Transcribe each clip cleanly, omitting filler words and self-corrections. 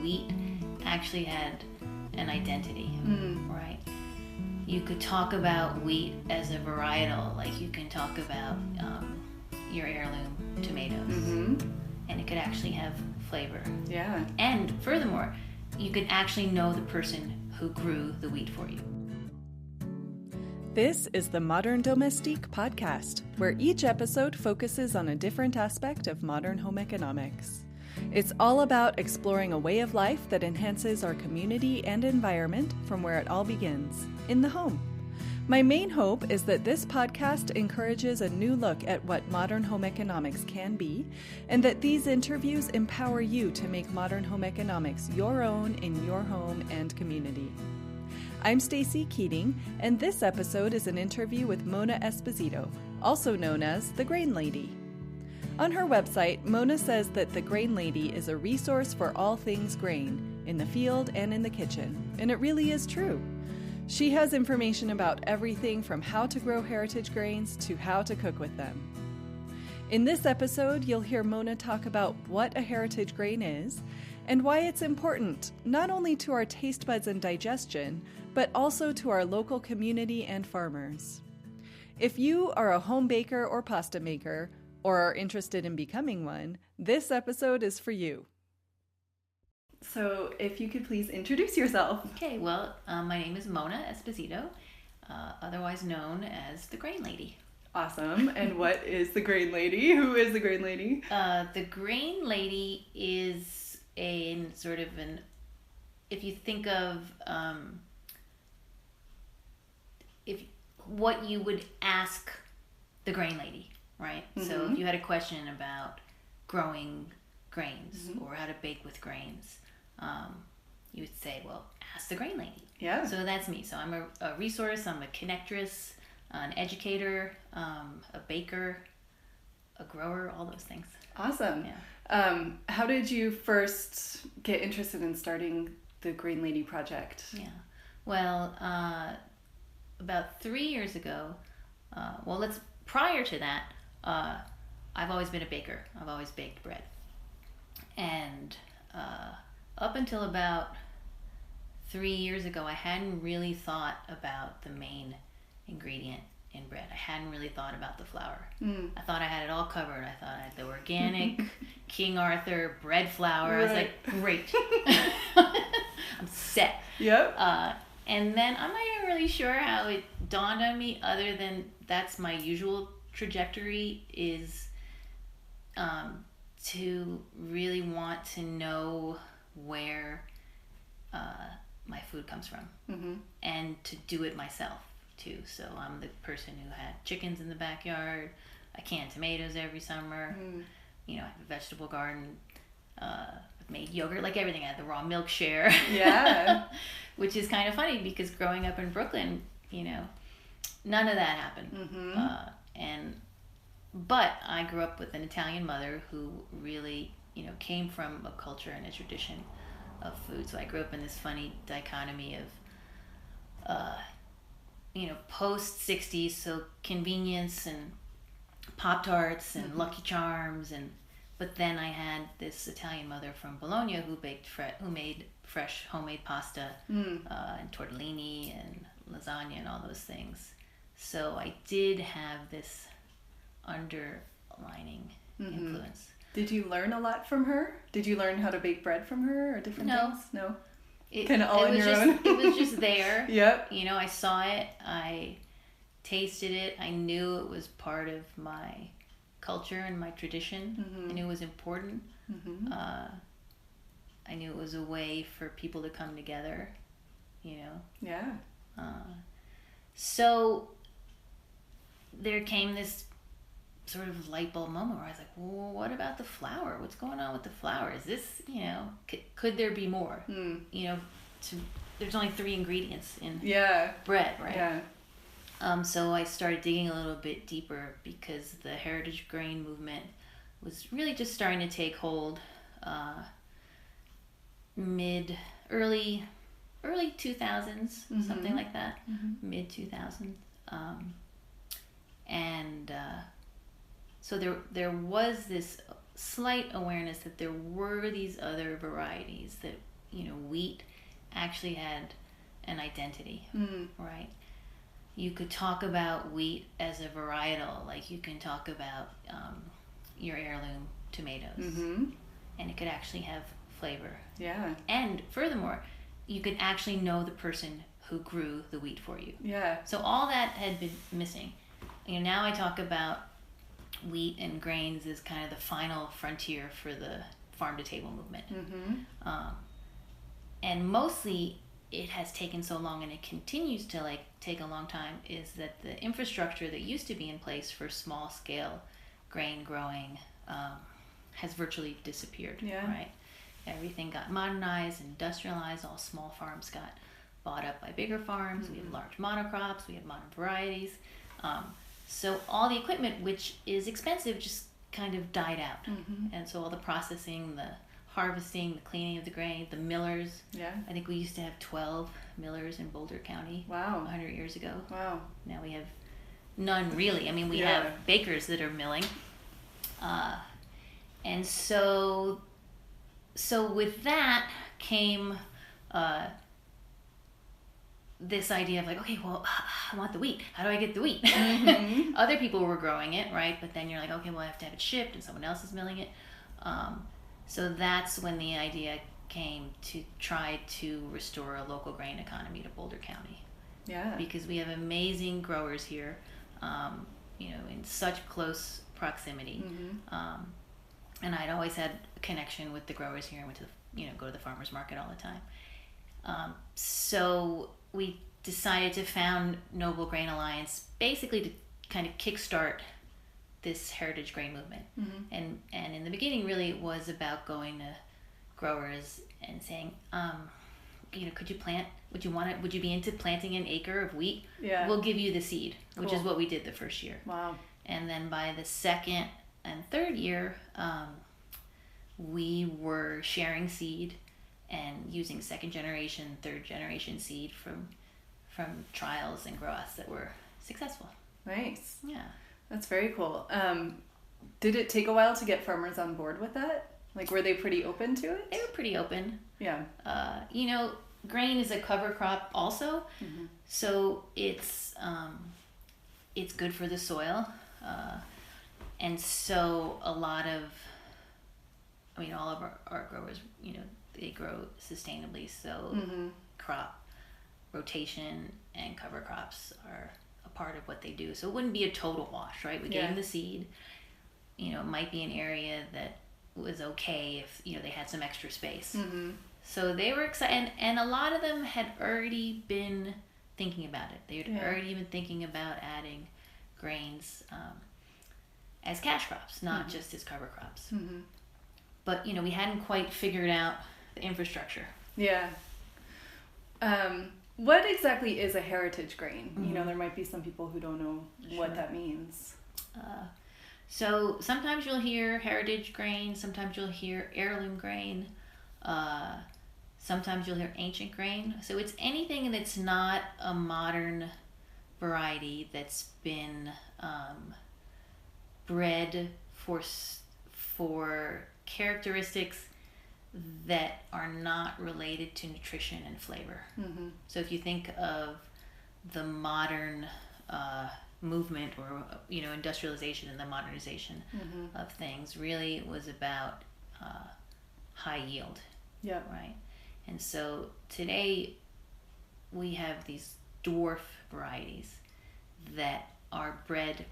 wheat actually had an identity, right? You could talk about wheat as a varietal, like you can talk about your heirloom tomatoes, and it could actually have flavor. Yeah. And furthermore, you could actually know the person who grew the wheat for you. This is the Modern Domestique podcast, where each episode focuses on a different aspect of modern home economics. It's all about exploring a way of life that enhances our community and environment from where it all begins, in the home. My main hope is that this podcast encourages a new look at what modern home economics can be, and that these interviews empower you to make modern home economics your own in your home and community. I'm Stacy Keating, and this episode is an interview with Mona Esposito, also known as The Grain Lady. On her website, Mona says that The Grain Lady is a resource for all things grain, in the field and in the kitchen, and it really is true. She has information about everything from how to grow heritage grains to how to cook with them. In this episode, you'll hear Mona talk about what a heritage grain is and why it's important, not only to our taste buds and digestion, but also to our local community and farmers. If you are a home baker or pasta maker, or are interested in becoming one, this episode is for you. So, if you could please introduce yourself. Okay, well, my name is Mona Esposito, otherwise known as The Grain Lady. Awesome. And what is The Grain Lady? Who is The Grain Lady? The Grain Lady is if you think of if what you would ask the Grain Lady, right? So if you had a question about growing grains or how to bake with grains, you would say, well, ask the Grain Lady. Yeah. So that's me. So I'm a resource, I'm a connectress, an educator, a baker, a grower, all those things. Awesome. Yeah. How did you first get interested in starting the Grain Lady project? Yeah. Well, about 3 years ago, prior to that, I've always been a baker. I've always baked bread. And up until about 3 years ago, I hadn't really thought about the main ingredient in bread. I hadn't really thought about the flour. I thought I had it all covered. I thought I had the organic King Arthur bread flour. Right. I was like, great. I'm set. Yep. And then I'm not even really sure how it dawned on me, other than that's my usual trajectory, is to really want to know where my food comes from, and to do it myself too. So I'm the person who had chickens in the backyard. I can tomatoes every summer. I have a vegetable garden. I've made yogurt, like everything. I had the raw milk share. Yeah. Which is kind of funny because growing up in Brooklyn, none of that happened. But I grew up with an Italian mother who really, came from a culture and a tradition of food. So I grew up in this funny dichotomy of, post 60s, so convenience and Pop-Tarts and Lucky Charms, but then I had this Italian mother from Bologna who made fresh homemade pasta and tortellini and lasagna and all those things. So I did have this underlining influence. Did you learn a lot from her? Did you learn how to bake bread from her or different things? No. Kind of all on your own? It was just there. Yep. I saw it. I tasted it. I knew it was part of my culture and my tradition. I knew it was important. I knew it was a way for people to come together, Yeah. So there came this sort of light bulb moment where I was like, well, what about the flour? What's going on with the flour? Is this, could there be more? There's only 3 ingredients in bread, right? Yeah. So I started digging a little bit deeper because the heritage grain movement was really just starting to take hold early 2000s, something like that, mid 2000s. So there was this slight awareness that there were these other varieties that wheat actually had an identity, right? You could talk about wheat as a varietal, like you can talk about your heirloom tomatoes, and it could actually have flavor. Yeah. And furthermore, you could actually know the person who grew the wheat for you. Yeah. So all that had been missing. Now I talk about wheat and grains as kind of the final frontier for the farm-to-table movement. And mostly it has taken so long, and it continues to take a long time, is that the infrastructure that used to be in place for small-scale grain growing has virtually disappeared. Right? Everything got modernized, industrialized. All small farms got bought up by bigger farms. We had large monocrops. We had modern varieties. So all the equipment, which is expensive, just kind of died out. And so all the processing, the harvesting, the cleaning of the grain, the millers. Yeah. I think we used to have 12 millers in Boulder County. Wow. 100 years ago. Wow. Now we have none, really. I mean, we have bakers that are milling. And so with that came this idea of okay, well, I want the wheat. How do I get the wheat? Other people were growing it, right? But then you're okay, well, I have to have it shipped, and someone else is milling it. So that's when the idea came to try to restore a local grain economy to Boulder County. Yeah. Because we have amazing growers here, in such close proximity. And I'd always had a connection with the growers here. I went to go to the farmers market all the time. So we decided to found Noble Grain Alliance basically to kind of kickstart this heritage grain movement. And in the beginning, really, it was about going to growers and saying, could you plant? Would you be into planting an acre of wheat? Yeah. We'll give you the seed, which is what we did the first year. Wow. And then by the second and third year, we were sharing seed and using second generation, third generation seed from trials and growths that were successful. Nice. Yeah. That's very cool. Did it take a while to get farmers on board with that? Were they pretty open to it? They were pretty open. Yeah. Grain is a cover crop also, so it's good for the soil, and so all of our growers, they grow sustainably. So crop rotation and cover crops are a part of what they do. So it wouldn't be a total wash, right? We gave them the seed. It might be an area that was okay if they had some extra space. So they were excited, and a lot of them had already been thinking about it. They had already been thinking about adding grains as cash crops, not just as cover crops. But we hadn't quite figured out the infrastructure. Yeah. What exactly is a heritage grain? There might be some people who don't know what that means. So sometimes you'll hear heritage grain, sometimes you'll hear heirloom grain, sometimes you'll hear ancient grain. So it's anything that's not a modern variety that's been bred for characteristics that are not related to nutrition and flavor. So if you think of the modern movement or industrialization and the modernization of things, really it was about high yield. Yeah. Right. And so today we have these dwarf varieties that are bred.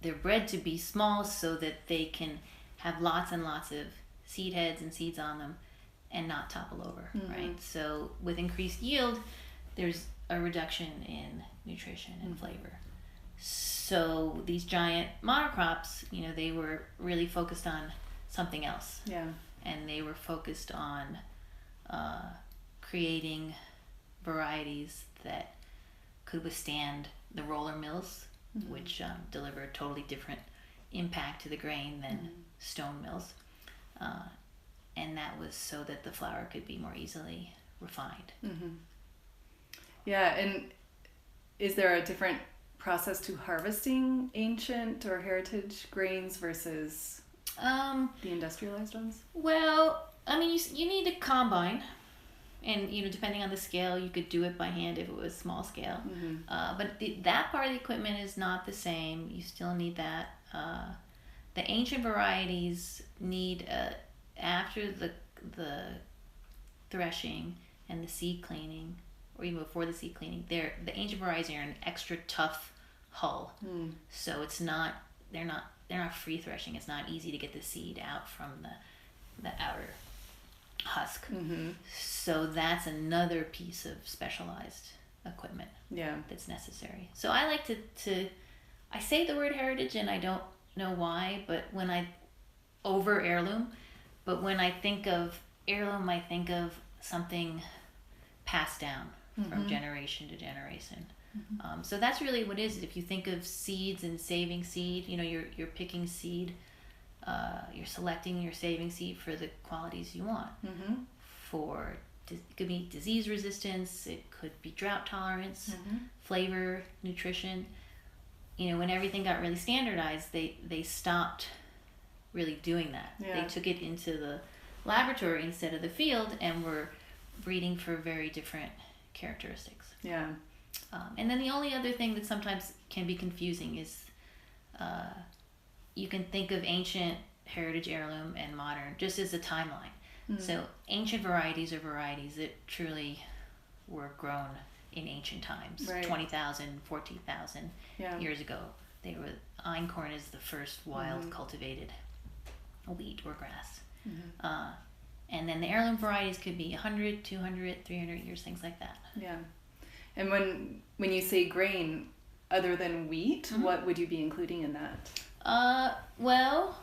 They're bred to be small so that they can have lots and lots of seed heads and seeds on them and not topple over, right? So with increased yield, there's a reduction in nutrition and flavor. So these giant monocrops, they were really focused on something else. Yeah. And they were focused on creating varieties that could withstand the roller mills, which deliver a totally different impact to the grain than stone mills. And that was so that the flour could be more easily refined. Yeah, and is there a different process to harvesting ancient or heritage grains versus the industrialized ones? Well, I mean, you need a combine. And, depending on the scale, you could do it by hand if it was small scale. But that part of the equipment is not the same. You still need that. The ancient varieties need, after the threshing and the seed cleaning, or even before the seed cleaning, the ancient varieties are an extra tough hull. So they're not free threshing. It's not easy to get the seed out from the outer husk. So that's another piece of specialized equipment that's necessary. So I like to I say the word heritage, and I don't know why, but when I think of heirloom, I think of something passed down from generation to generation. So that's really what it is. If you think of seeds and saving seed, you're picking seed. You're selecting, you're saving seed for the qualities you want. It could be disease resistance, it could be drought tolerance, flavor, nutrition. When everything got really standardized, they stopped really doing that. They took it into the laboratory instead of the field, and were breeding for very different characteristics. And then the only other thing that sometimes can be confusing is you can think of ancient, heritage, heirloom, and modern just as a timeline. So ancient varieties are varieties that truly were grown in ancient times, 20,000, 14,000 years ago. Einkorn is the first wild cultivated wheat or grass. And then the heirloom varieties could be 100, 200, 300 years, things like that. And when you say grain, other than wheat, what would you be including in that? Well,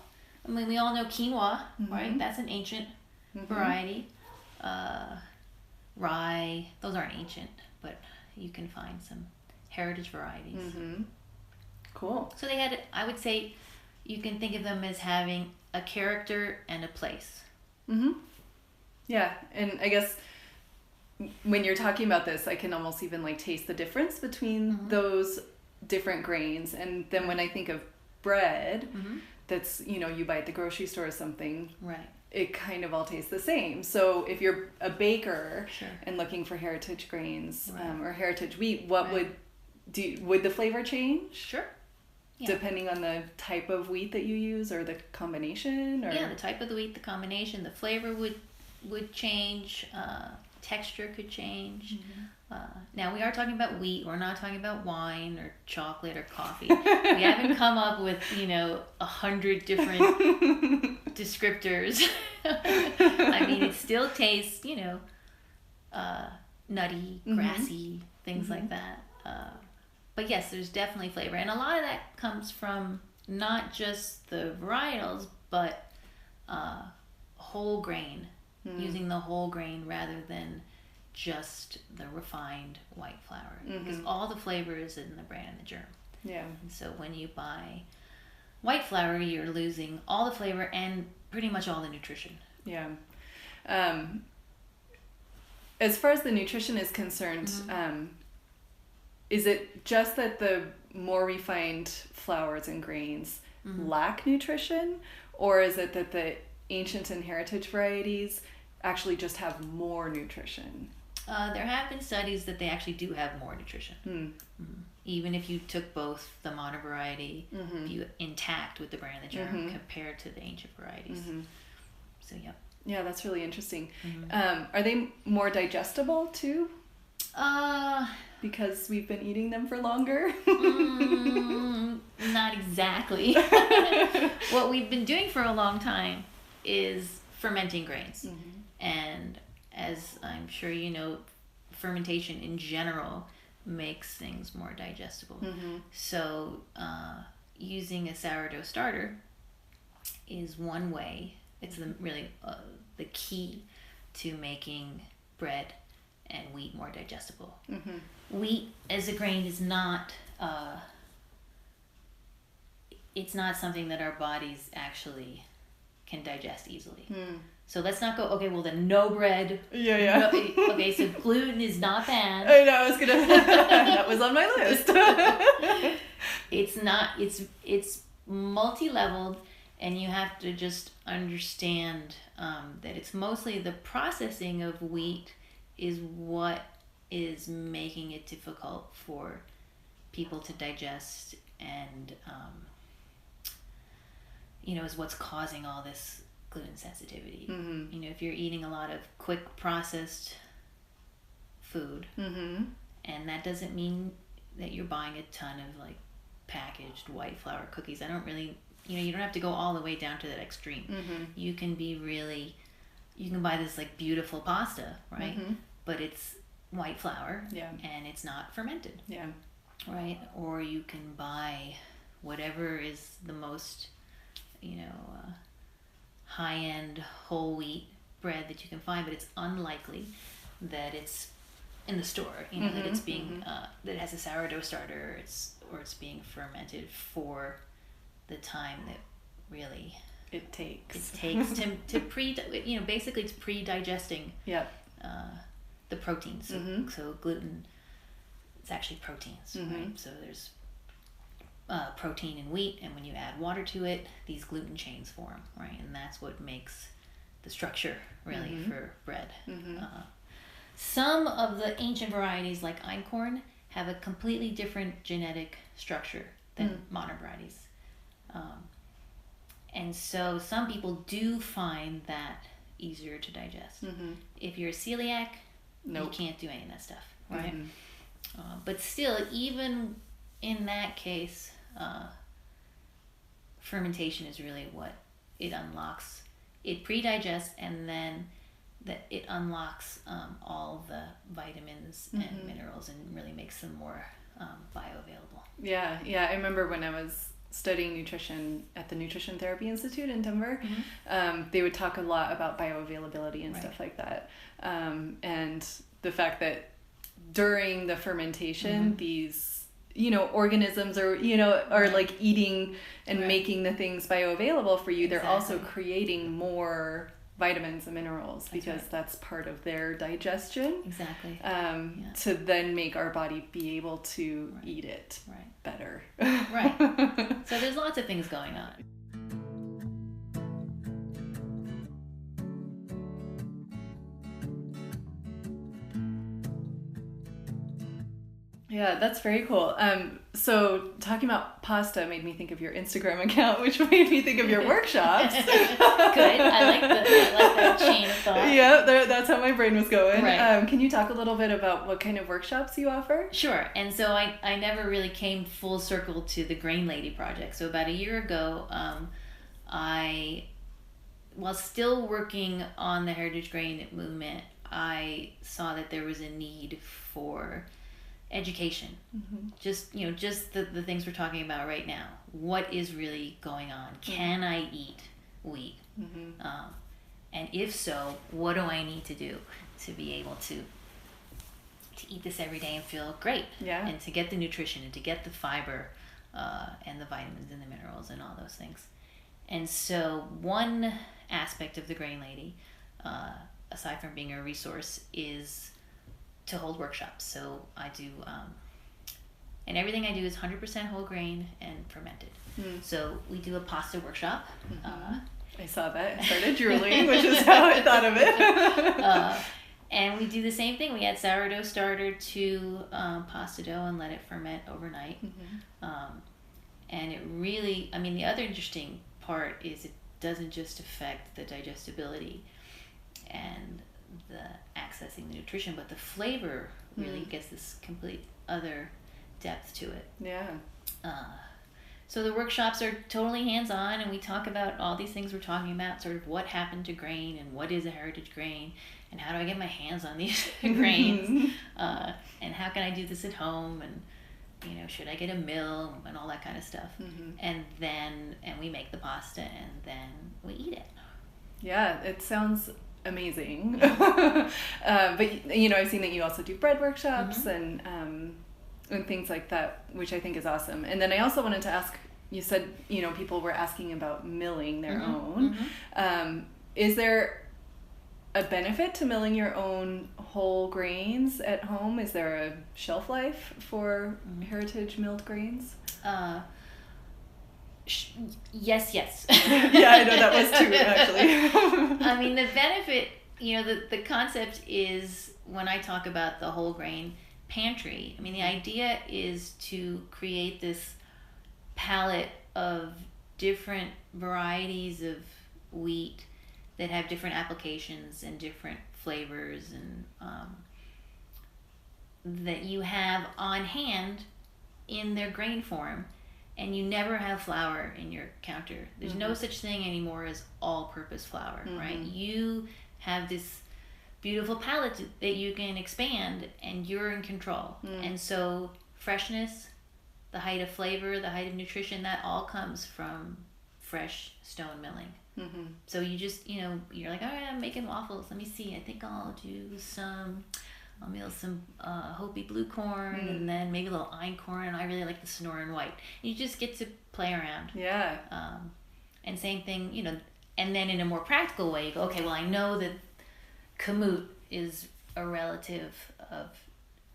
I mean, we all know quinoa, right? That's an ancient variety. Rye, those aren't ancient, but you can find some heritage varieties. Cool. So I would say, you can think of them as having a character and a place. Yeah, and I guess when you're talking about this, I can almost even taste the difference between those different grains. And then when I think of bread, that's, you buy at the grocery store or something, it kind of all tastes the same. So if you're a baker and looking for heritage grains or heritage wheat, would the flavor change? Depending on the type of wheat that you use, or the combination? Or? The type of the wheat, the combination, the flavor would change, texture could change. Now we are talking about wheat. We're not talking about wine or chocolate or coffee. We haven't come up with 100 different descriptors. I mean, it still tastes nutty, grassy, things like that. But yes, there's definitely flavor, and a lot of that comes from not just the varietals, but whole grain, using the whole grain rather than just the refined white flour, because all the flavor is in the bran and the germ. And so when you buy white flour, you're losing all the flavor and pretty much all the nutrition. As far as the nutrition is concerned, is it just that the more refined flours and grains lack nutrition, or is it that the ancient and heritage varieties actually just have more nutrition? There have been studies that they actually do have more nutrition. Even if you took both the modern variety intact with the bran and the germ compared to the ancient varieties. So, yeah, that's really interesting. Are they more digestible too? Because we've been eating them for longer? Not exactly. What we've been doing for a long time is fermenting grains. And as I'm sure you know, fermentation in general makes things more digestible. So using a sourdough starter is one way. It's really the key to making bread and wheat more digestible. Wheat as a grain is not it's not something that our bodies actually can digest easily. So let's not go, okay, well then no bread. No, okay, so gluten is not bad. I know, I was gonna that was on my list. It's not, it's multi-leveled, And you have to just understand that it's mostly the processing of wheat is what is making it difficult for people to digest, and is what's causing all this gluten sensitivity. If you're eating a lot of quick processed food, and that doesn't mean that you're buying a ton of like packaged white flour cookies. I don't really, you don't have to go all the way down to that extreme. You can buy this like beautiful pasta, right? But it's white flour, and it's not fermented, right? Or you can buy whatever is the most, high-end whole wheat bread that you can find, but it's unlikely that it's in the store, that it's being that it has a sourdough starter, or it's being fermented for the time that really it takes to basically it's pre-digesting the proteins. So gluten, it's actually proteins, right? So there's protein in wheat, and when you add water to it, these gluten chains form, right? And that's what makes the structure really for bread. Some of the ancient varieties like einkorn have a completely different genetic structure than modern varieties. And so some people do find that easier to digest. If you're a celiac, you can't do any of that stuff, right? But still, even in that case, fermentation is really what it unlocks. It pre-digests, and then that it unlocks all the vitamins and minerals, and really makes them more bioavailable. Yeah. I remember when I was studying nutrition at the Nutrition Therapy Institute in Denver, they would talk a lot about bioavailability and stuff like that. And the fact that during the fermentation, these organisms are like eating and making the things bioavailable for you. They're also creating more vitamins and minerals because that's part of their digestion. Exactly. To then make our body be able to eat it better. Right. So there's lots of things going on. Yeah, that's very cool. So talking about pasta made me think of your Instagram account, which made me think of your workshops. Good. I like that chain of thought. Yeah, that's how my brain was going. Right. Can you talk a little bit about what kind of workshops you offer? Sure. And so I never really came full circle to the Grain Lady project. So about a year ago, while still working on the heritage grain movement, I saw that there was a need for education. Just the things we're talking about right now. What is really going on? Can I eat wheat? And if so, what do I need to do to be able to eat this every day and feel great? And to get the nutrition, and to get the fiber, and the vitamins and the minerals and all those things. And so one aspect of the Grain Lady, aside from being a resource, is to hold workshops. So I do, and everything I do is 100% whole grain and fermented. So we do a pasta workshop. I saw that. I started drooling, which is how I thought of it. And we do the same thing. We add sourdough starter to pasta dough and let it ferment overnight. And it really, the other interesting part is it doesn't just affect the digestibility and the accessing the nutrition, but the flavor really gets this complete other depth to it. So the workshops are totally hands-on, and we talk about all these things we're talking about, sort of what happened to grain and what is a heritage grain and how do I get my hands on these grains, and how can I do this at home, and should I get a mill, and all that kind of stuff. And we make the pasta, and then we eat it. Yeah, it sounds amazing. But I've seen that you also do bread workshops and things like that, which I think is awesome. And then I also wanted to ask, you said people were asking about milling their own. Is there a benefit to milling your own whole grains at home? Is there a shelf life for heritage milled grains? Yes. Yeah, I know that was too, actually. I mean, the benefit, the concept is, when I talk about the whole grain pantry, I mean, the idea is to create this palette of different varieties of wheat that have different applications and different flavors, and that you have on hand in their grain form, and you never have flour in your counter. There's no such thing anymore as all-purpose flour, right? You have this beautiful palette that you can expand, and you're in control. And so freshness, the height of flavor, the height of nutrition, that all comes from fresh stone milling. So you just, you're like, all right, I'm making waffles. Let me see. I think I'll mill some Hopi blue corn, and then maybe a little einkorn, and I really like the Sonoran white. You just get to play around. Yeah. And same thing, and then in a more practical way, you go, okay, well, I know that kamut is a relative of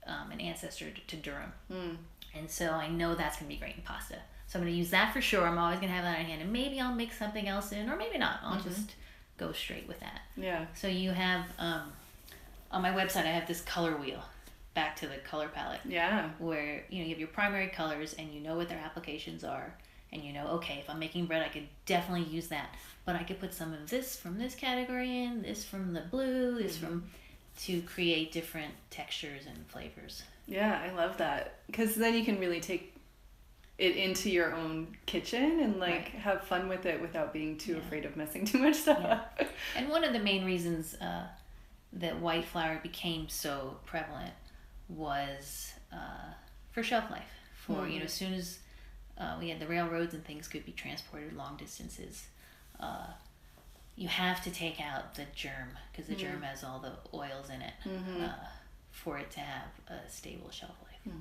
an ancestor to durum. And so I know that's going to be great in pasta. So I'm going to use that for sure. I'm always going to have that on hand. And maybe I'll mix something else in, or maybe not. I'll just go straight with that. Yeah. So you have, on my website, I have this color wheel, back to the color palette. Yeah. Where, you have your primary colors, and you know what their applications are. And okay, if I'm making bread, I could definitely use that. But I could put some of this from this category in, this from the blue, this from, to create different textures and flavors. Yeah, I love that. Because then you can really take it into your own kitchen and have fun with it without being too afraid of messing too much stuff up. And one of the main reasons that white flour became so prevalent was for shelf life. For, as soon as we had the railroads and things could be transported long distances, you have to take out the germ, because the germ has all the oils in it, for it to have a stable shelf life.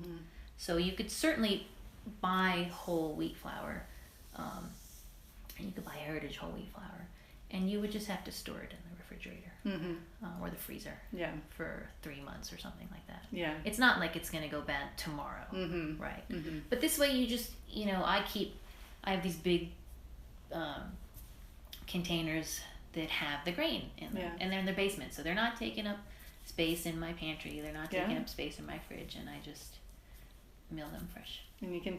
So you could certainly buy whole wheat flour, and you could buy heritage whole wheat flour, and you would just have to store it in the refrigerator or the freezer for 3 months or something like that. Yeah. It's not like it's going to go bad tomorrow, right? But this way you just, I have these big containers that have the grain in them, and they're in their basement, so they're not taking up space in my pantry, they're not taking up space in my fridge, and I just mill them fresh. And you can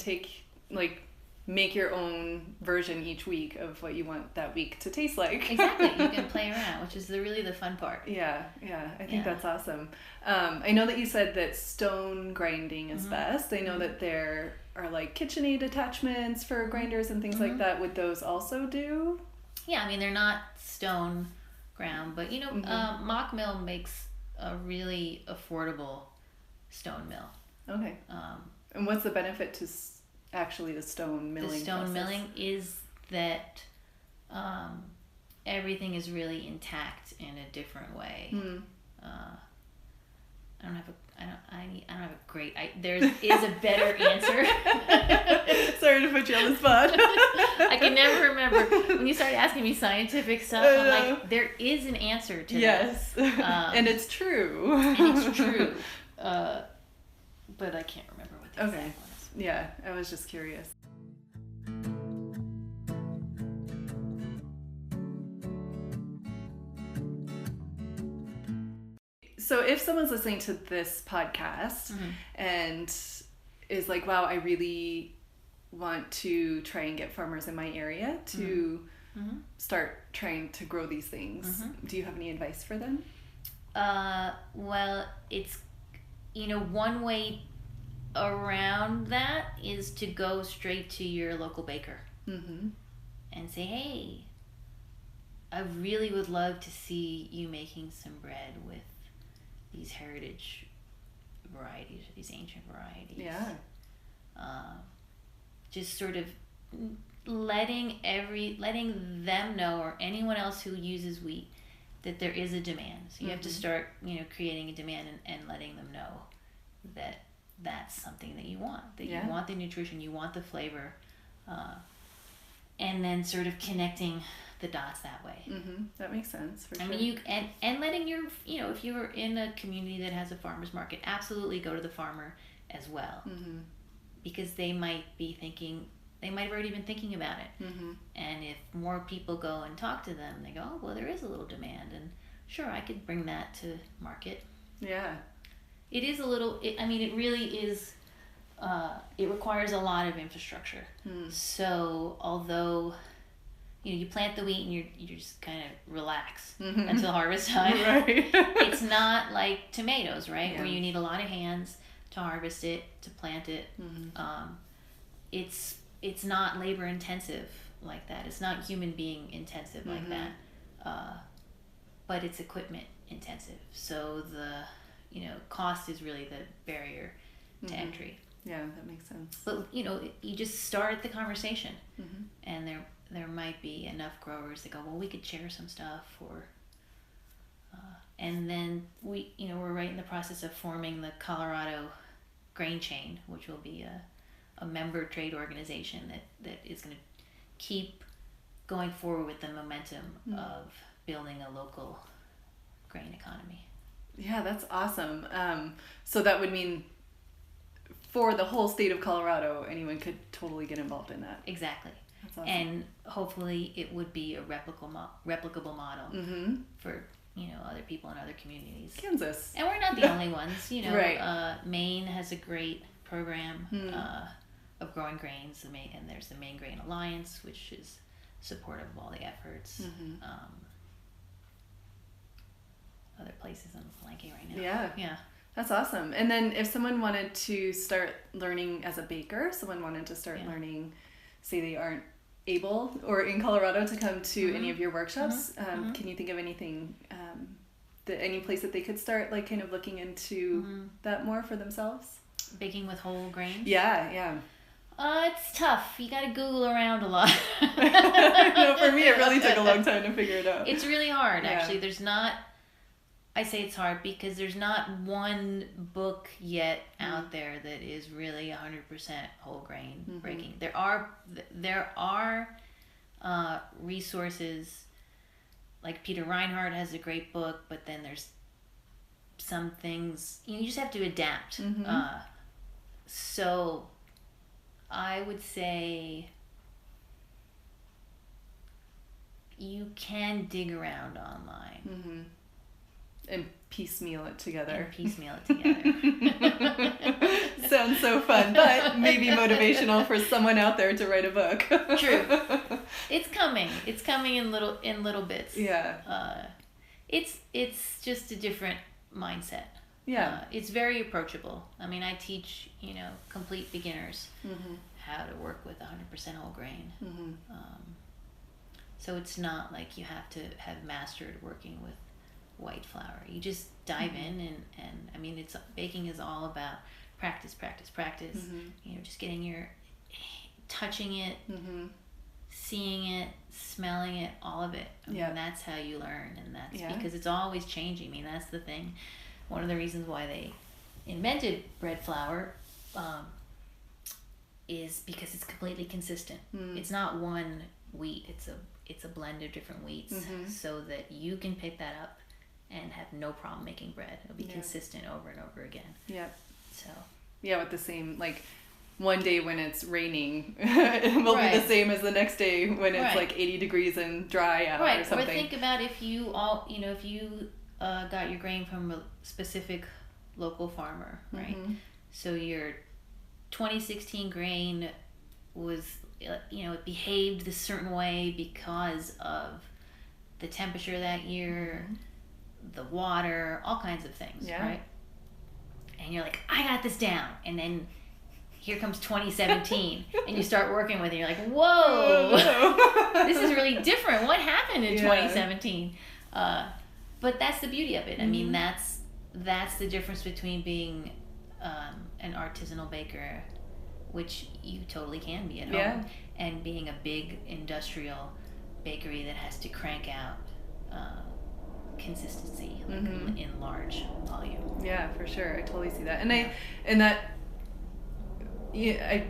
make your own version each week of what you want that week to taste like. Exactly. You can play around, which is really the fun part. Yeah. I think that's awesome. I know that you said that stone grinding is best. I know that there are KitchenAid attachments for grinders and things like that. Would those also do? Yeah, I mean, they're not stone ground, but Mock Mill makes a really affordable stone mill. Okay. And what's the benefit to actually the stone milling? The stone process? Milling is that everything is really intact in a different way. I don't have a great. There is a better answer. Sorry to put you on the spot. I can never remember when you started asking me scientific stuff. I'm like, there is an answer to that. Yes, and it's true. But I can't remember what the exact was. Yeah, I was just curious. So if someone's listening to this podcast and is like, wow, I really want to try and get farmers in my area to start trying to grow these things, do you have any advice for them? Well, it's, one way around that is to go straight to your local baker and say, hey, I really would love to see you making some bread with these heritage varieties, or these ancient varieties. Yeah. Just sort of letting them know, or anyone else who uses wheat, that there is a demand. So you have to start, creating a demand and letting them know that that's something that you want, that you want the nutrition, you want the flavor, and then sort of connecting the dots that way. That makes sense. For sure. I mean, you and letting your, if you're in a community that has a farmer's market, absolutely go to the farmer as well, because they might be thinking, they might have already been thinking about it. And if more people go and talk to them, they go, oh, well, there is a little demand, and sure, I could bring that to market. Yeah. It is a little, it really is, it requires a lot of infrastructure. So although, you plant the wheat and you just kind of relax until harvest time. Right. It's not like tomatoes, right? Yeah. Where you need a lot of hands to harvest it, to plant it. It's not labor intensive like that. It's not human being intensive like that. But it's equipment intensive. So the, cost is really the barrier to entry. Yeah, that makes sense. But, you just start the conversation. And there might be enough growers that go, well, we could share some stuff, or and then we're right in the process of forming the Colorado Grain Chain, which will be a member trade organization that is going to keep going forward with the momentum of building a local grain economy. Yeah, that's awesome. So that would mean for the whole state of Colorado, anyone could totally get involved in that. Exactly. That's awesome. And hopefully it would be a replicable model for other people in other communities. Kansas. And we're not the only ones. Right. Maine has a great program of growing grains. And there's the Maine Grain Alliance, which is supportive of all the efforts. Other places I'm blanking right now. Yeah. That's awesome. And then if someone wanted to start learning as a baker, someone wanted to start learning, say they aren't able or in Colorado to come to any of your workshops, can you think of anything, any place that they could start, like kind of looking into that more for themselves? Baking with whole grains? Yeah. It's tough. You got to Google around a lot. No, for me, it really took a long time to figure it out. It's really hard, actually. I say it's hard because there's not one book yet out there that is really 100% whole grain breaking. There are resources, like Peter Reinhardt has a great book, but then there's some things you just have to adapt. So I would say you can dig around online. And piecemeal it together. Sounds so fun, but maybe motivational for someone out there to write a book. True. It's coming in little bits. Yeah. It's just a different mindset. Yeah. It's very approachable. I teach, complete beginners how to work with 100% whole grain. So it's not like you have to have mastered working with white flour. You just dive in and baking is all about practice. Just getting touching it, seeing it, smelling it, all of it. That's how you learn, and that's because it's always changing. That's the thing. One of the reasons why they invented bread flour is because it's completely consistent. It's not one wheat. It's a blend of different wheats, so that you can pick that up and have no problem making bread. It'll be consistent over and over again. Yeah. So. Yeah, with the same, like, one day when it's raining, it will be the same as the next day when it's like 80 degrees and dry out or something. Or think about if you got your grain from a specific local farmer, right? So your 2016 grain was, it behaved a certain way because of the temperature that year, the water, all kinds of things, right? And you're like, I got this down. And then here comes 2017, and you start working with it. You're like, whoa, this is really different. What happened in 2017? But that's the beauty of it. That's the difference between being an artisanal baker, which you totally can be at home, and being a big industrial bakery that has to crank out consistency in large volume. Yeah, for sure. I totally see that.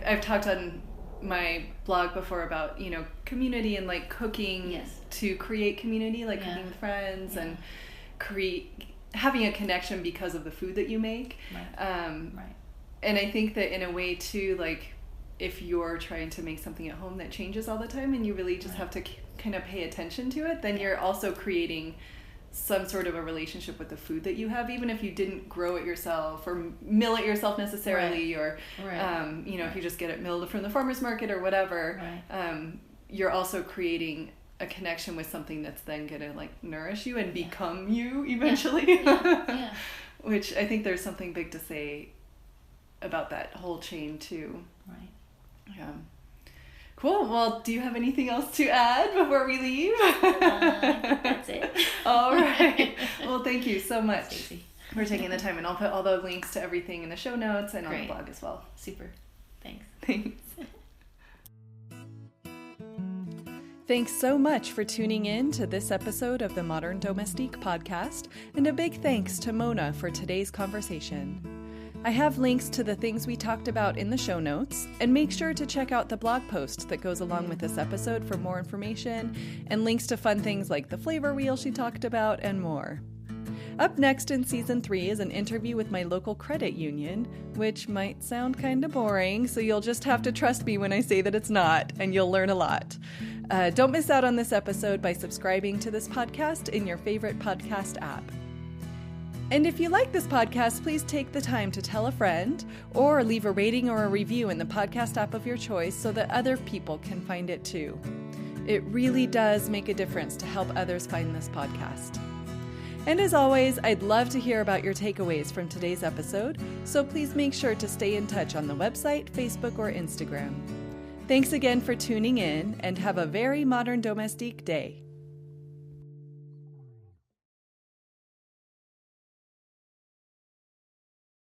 I've talked on my blog before about, community and like cooking to create community, like cooking with friends and having a connection because of the food that you make. And I think that in a way too, like, if you're trying to make something at home that changes all the time and you really just have to kind of pay attention to it, then you're also creating some sort of a relationship with the food that you have, even if you didn't grow it yourself or mill it yourself necessarily, or you know, if you just get it milled from the farmer's market or whatever, you're also creating a connection with something that's then gonna like nourish you and become you eventually. Which I think there's something big to say about that whole chain too. Cool. Well, do you have anything else to add before we leave? That's it. All right. Well, thank you so much for taking the time, and I'll put all the links to everything in the show notes and on the blog as well. Super. Thanks. Thanks so much for tuning in to this episode of the Modern Domestique podcast, and a big thanks to Mona for today's conversation. I have links to the things we talked about in the show notes, and make sure to check out the blog post that goes along with this episode for more information and links to fun things like the flavor wheel she talked about and more. Up next in Season 3 is an interview with my local credit union, which might sound kind of boring, so you'll just have to trust me when I say that it's not, and you'll learn a lot. Don't miss out on this episode by subscribing to this podcast in your favorite podcast app. And if you like this podcast, please take the time to tell a friend or leave a rating or a review in the podcast app of your choice so that other people can find it too. It really does make a difference to help others find this podcast. And as always, I'd love to hear about your takeaways from today's episode, so please make sure to stay in touch on the website, Facebook, or Instagram. Thanks again for tuning in, and have a very modern domestique day.